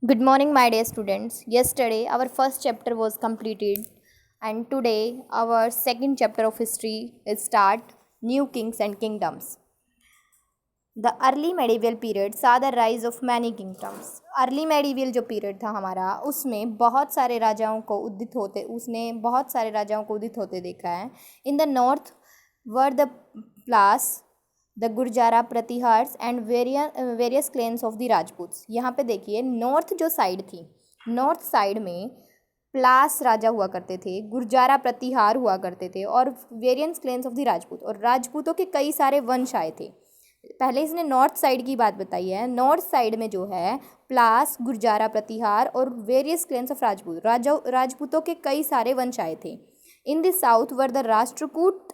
Good morning, my dear students. Yesterday, our first chapter was completed, and today, our second chapter of history is start New Kings and Kingdoms. The early medieval period saw the rise of many kingdoms. Early medieval जो period था हमारा उसमें बहुत सारे राजाओं को उदित होते उसने बहुत सारे राजाओं को उदित होते देखा है. In the north were the Palas the Gurjara Pratiharas and various clans of the Rajputs. यहाँ पे देखिए नॉर्थ जो साइड थी, नॉर्थ साइड में प्लास राजा हुआ करते थे, गुर्जारा प्रतिहार हुआ करते थे और various clans of the Rajput, और राजपूतों के कई सारे वंश आए थे. पहले इसने नॉर्थ साइड की बात बताई है. नॉर्थ साइड में जो है प्लास, गुर्जारा प्रतिहार और वेरियस क्लेन्स ऑफ राजपूत, राजपूतों के कई सारे वंश आए थे. In the south were the Rashtrakuta,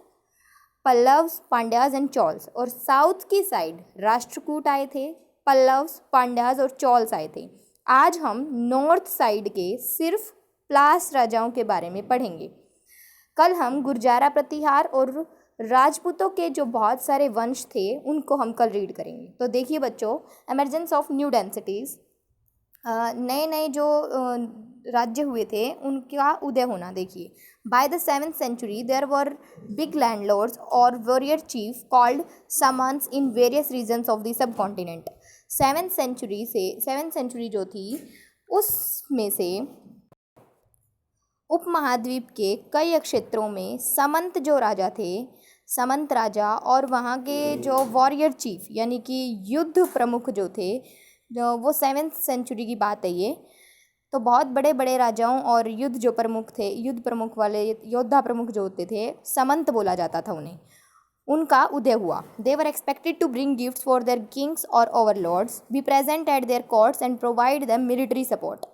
Pallavas, Pandyas and Cholas. और साउथ की साइड राष्ट्रकूट आए थे, पल्लव्स, पांड्याज और चौल्स आए थे. आज हम नॉर्थ साइड के सिर्फ प्लास राजाओं के बारे में पढ़ेंगे. कल हम गुर्जारा प्रतिहार और राजपूतों के जो बहुत सारे वंश थे उनको हम कल रीड करेंगे. तो देखिए बच्चों, एमर्जेंस ऑफ न्यू डेंसिटीज़, नए नए जो राज्य हुए थे उनका उदय होना. देखिए, by the 7th century there were big landlords और warrior chief called samantas in various regions of the subcontinent. 7th century जो थी उसमें से उपमहाद्वीप के कई क्षेत्रों में समंत जो राजा थे, समंत राजा और वहाँ के जो वॉरियर चीफ यानी कि युद्ध प्रमुख जो थे, जो वो 7th century की बात है ये. तो बहुत बड़े बड़े राजाओं और युद्ध जो प्रमुख थे, युद्ध प्रमुख वाले योद्धा प्रमुख जो होते थे, समंत बोला जाता था उन्हें, उनका उदय हुआ. They were expected to bring gifts for their kings और overlords, be present at their courts and provide them military support.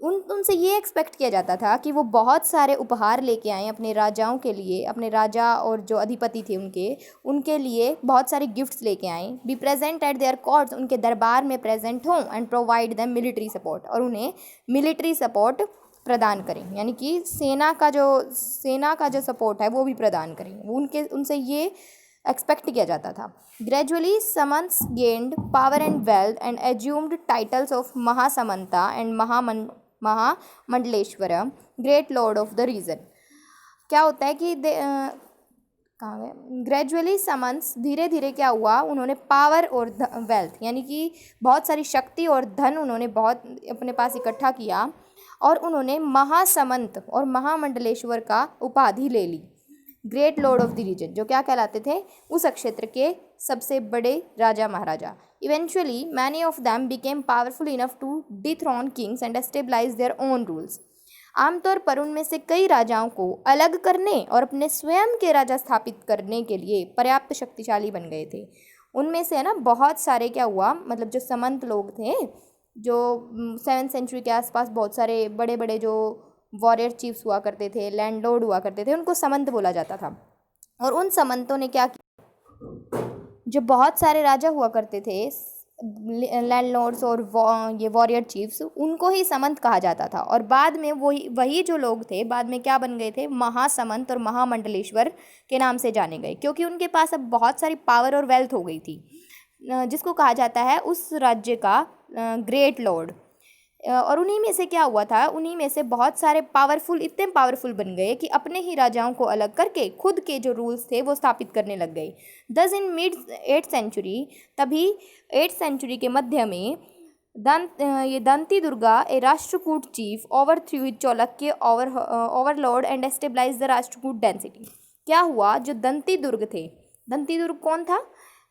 उनसे ये एक्सपेक्ट किया जाता था कि वो बहुत सारे उपहार लेके आएँ अपने राजाओं के लिए, अपने राजा और जो अधिपति थे उनके लिए बहुत सारे गिफ्ट्स लेके आएँ. B present at their courts, उनके दरबार में प्रेजेंट हों, and provide them military support, और उन्हें मिलिट्री सपोर्ट प्रदान करें, यानी कि सेना का जो सपोर्ट है वो भी प्रदान करें. उनसे ये एक्सपेक्ट किया जाता था. Gradually samantas gained power and wealth and assumed titles of mahasamanta and Mahamandaleshwar, great lord of the region. क्या होता है कि कहाँ गए, ग्रेजुअली समन्स, धीरे धीरे क्या हुआ, उन्होंने पावर और वेल्थ यानी कि बहुत सारी शक्ति और धन उन्होंने बहुत अपने पास इकट्ठा किया, और उन्होंने महासमंत और महामंडलेश्वर का उपाधि ले ली. Great lord of the region, जो क्या कहलाते थे, उस क्षेत्र के सबसे बड़े राजा महाराजा. Eventually many of them became powerful enough to dethrone kings and establish their own rules. आमतौर पर उनमें से कई राजाओं को अलग करने और अपने स्वयं के राजा स्थापित करने के लिए पर्याप्त शक्तिशाली बन गए थे. उनमें से है ना बहुत सारे क्या हुआ, मतलब जो समंत लोग थे, जो 7th century के आसपास बहुत सारे बड़े बड़े जो वॉरियर चीफ्स हुआ करते थे, लैंडलॉर्ड हुआ करते थे, उनको समंत बोला जाता था. और उन समंतों ने क्या किया, जो बहुत सारे राजा हुआ करते थे, लैंडलॉर्ड्स और ये वॉरियर चीफ्स, उनको ही समंत कहा जाता था. और बाद में वही जो लोग थे बाद में क्या बन गए थे, महासमंत और महामंडलेश्वर के नाम से जाने गए, क्योंकि उनके पास अब बहुत सारी पावर और वेल्थ हो गई थी, जिसको कहा जाता है उस राज्य का ग्रेट लॉर्ड. और उन्हीं में से क्या हुआ था, उन्हीं में से बहुत सारे इतने पावरफुल बन गए कि अपने ही राजाओं को अलग करके खुद के जो रूल्स थे वो स्थापित करने लग गए. दस इन मिड 8th century, तभी 8th century के मध्य में Danti Durga, a Rashtrakuta chief, overthrew Chalukya overlord and establish the Rashtrakuta dynasty. क्या हुआ, जो दंती दुर्ग थे, दंती दुर्ग कौन था,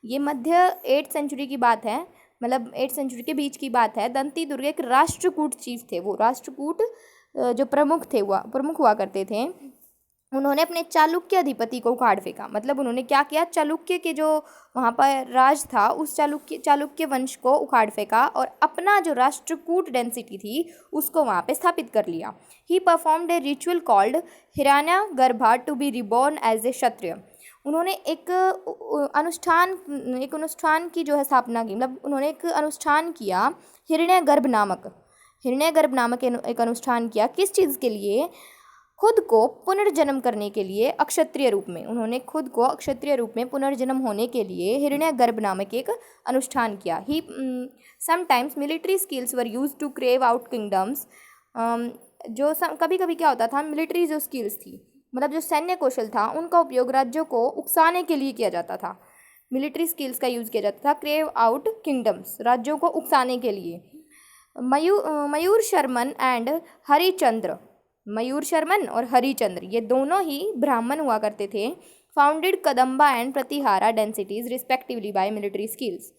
ये मध्य 8th century की बात है, मतलब 8th century के बीच की बात है. दंती दुर्ग एक राष्ट्रकूट चीफ थे, वो राष्ट्रकूट जो प्रमुख हुआ करते थे, उन्होंने अपने चालुक्य अधिपति को उखाड़ फेंका. मतलब उन्होंने क्या किया, चालुक्य के जो वहाँ पर राज था उस चालुक्य वंश को उखाड़ फेंका और अपना जो राष्ट्रकूट डेंसिटी थी उसको वहाँ पे स्थापित कर लिया. He performed a ritual called hiranyagarbha to be reborn as a kshatriya. उन्होंने एक अनुष्ठान की जो है स्थापना की, मतलब उन्होंने एक अनुष्ठान किया, हिरण्यगर्भ नामक एक अनुष्ठान किया. किस चीज़ के लिए, खुद को पुनर्जन्म करने के लिए अक्षत्रिय रूप में, उन्होंने खुद को अक्षत्रिय रूप में पुनर्जन्म होने के लिए हिरण्यगर्भ नामक एक अनुष्ठान किया। He sometimes military skills were used to carve out kingdoms. जो कभी कभी क्या होता था, मिलिट्री जो स्किल्स थी, मतलब जो सैन्य कौशल था, उनका उपयोग राज्यों को उकसाने के लिए किया जाता था। मिलिट्री स्किल्स का यूज़ किया जाता था क्रेव आउट किंगडम्स, राज्यों को उकसाने के लिए। मयूर शर्मन एंड हरिचंद्र, मयूर शर्मन और हरिचंद्र ये दोनों ही ब्राह्मण हुआ करते थे। Founded Kadamba and Pratihara dynasties respectively by military skills.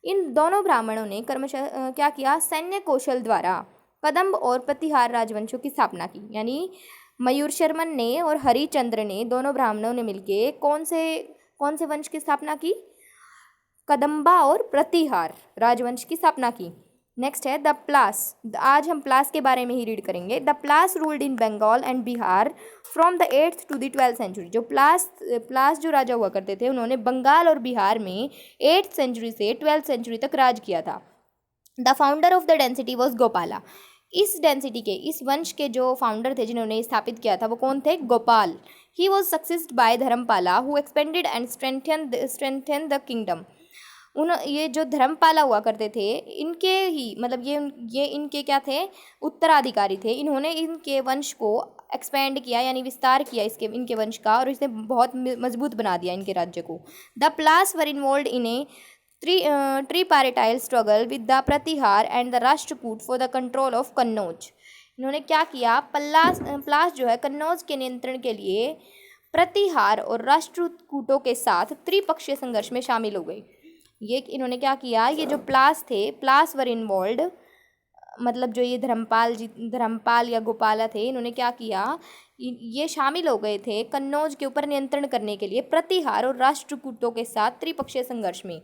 इन दोनों ब्राह्मणों ने क्या किया, सैन्य कौशल द्वारा कदम्ब और प्रतिहार राजवंशों की स्थापना की। यानी मयूर शर्मन ने और हरिचंद्र ने, दोनों ब्राह्मणों ने मिलके कौन से वंश की स्थापना की, कदम्बा और प्रतिहार राजवंश की स्थापना की। नेक्स्ट है द प्लास। आज हम प्लास के बारे में ही रीड करेंगे। The Palas ruled in Bengal and Bihar from the 8th to the 12th century. जो प्लास जो राजा हुआ करते थे, उन्होंने बंगाल और बिहार में 8th सेंचुरी से 12th सेंचुरी तक राज किया था। The founder of the density was Gopala. इस डेंसिटी के, इस वंश के जो फाउंडर थे, जिन्होंने स्थापित किया था, वो कौन थे, Gopal. He was succeeded by Dharmapala who expanded and strengthen the kingdom. ये जो धर्मपाला हुआ करते थे, इनके ही मतलब ये इनके क्या थे, उत्तराधिकारी थे। इन्होंने इनके वंश को एक्सपेंड किया, यानी विस्तार किया इनके वंश का, और इसने बहुत मजबूत बना दिया इनके राज्य को। The Palas were involved in a tripartite struggle with the Pratihara and the Rashtrakuta for the control of Kannauj. इन्होंने क्या किया, प्लास जो है कन्नौज के नियंत्रण के लिए प्रतिहार और राष्ट्रकूटों के साथ त्रिपक्षीय संघर्ष में शामिल हो गई। ये इन्होंने क्या किया, ये जो प्लास थे, प्लास वर इन्वॉल्व, मतलब जो ये धर्मपाल या गोपाला थे, इन्होंने क्या किया, ये शामिल हो गए थे कन्नौज के ऊपर नियंत्रण करने के लिए प्रतिहार और राष्ट्रकूटों के साथ त्रिपक्षीय संघर्ष में।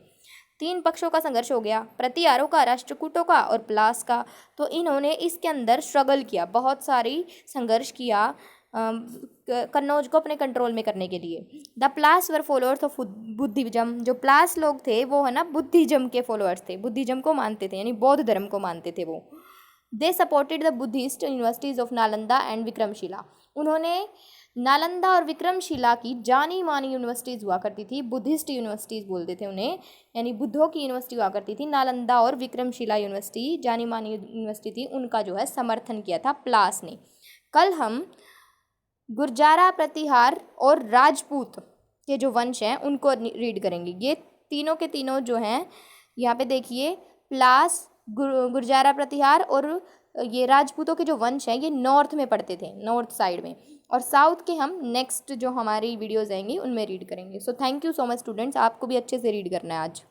3 पक्षों का संघर्ष हो गया, प्रतिहारों का, राष्ट्रकूटों का और प्लास का। तो इन्होंने इसके अंदर स्ट्रगल किया, बहुत सारी संघर्ष किया कन्नौज को अपने कंट्रोल में करने के लिए। The Palas were followers of Buddhism. जो प्लास लोग थे वो है ना बुद्धिज्म के फॉलोअर्स थे, बुद्धिज्म को मानते थे, यानी बौद्ध धर्म को मानते थे वो। They supported the Buddhist universities of Nalanda and Vikramshila. उन्होंने नालंदा और विक्रमशिला की जानी मानी यूनिवर्सिटीज़ हुआ करती थी, बुद्धिस्ट यूनिवर्सिटीज़ बोलते थे उन्हें, यानी बुद्धों की यूनिवर्सिटी हुआ करती थी। नालंदा और विक्रमशिला यूनिवर्सिटी जानी मानी यूनिवर्सिटी थी, उनका जो है समर्थन किया था प्लास ने। कल हम गुर्जारा, प्रतिहार और राजपूत के जो वंश हैं उनको रीड करेंगे। ये तीनों के तीनों जो हैं, यहाँ पे देखिए, प्लास, गुर्जारा, प्रतिहार और ये राजपूतों के जो वंश हैं, ये नॉर्थ में पड़ते थे, नॉर्थ साइड में, और साउथ के हम नेक्स्ट जो हमारी वीडियोज़ आएंगी उनमें रीड करेंगे। So thank you so much students, आपको भी अच्छे से रीड करना है आज।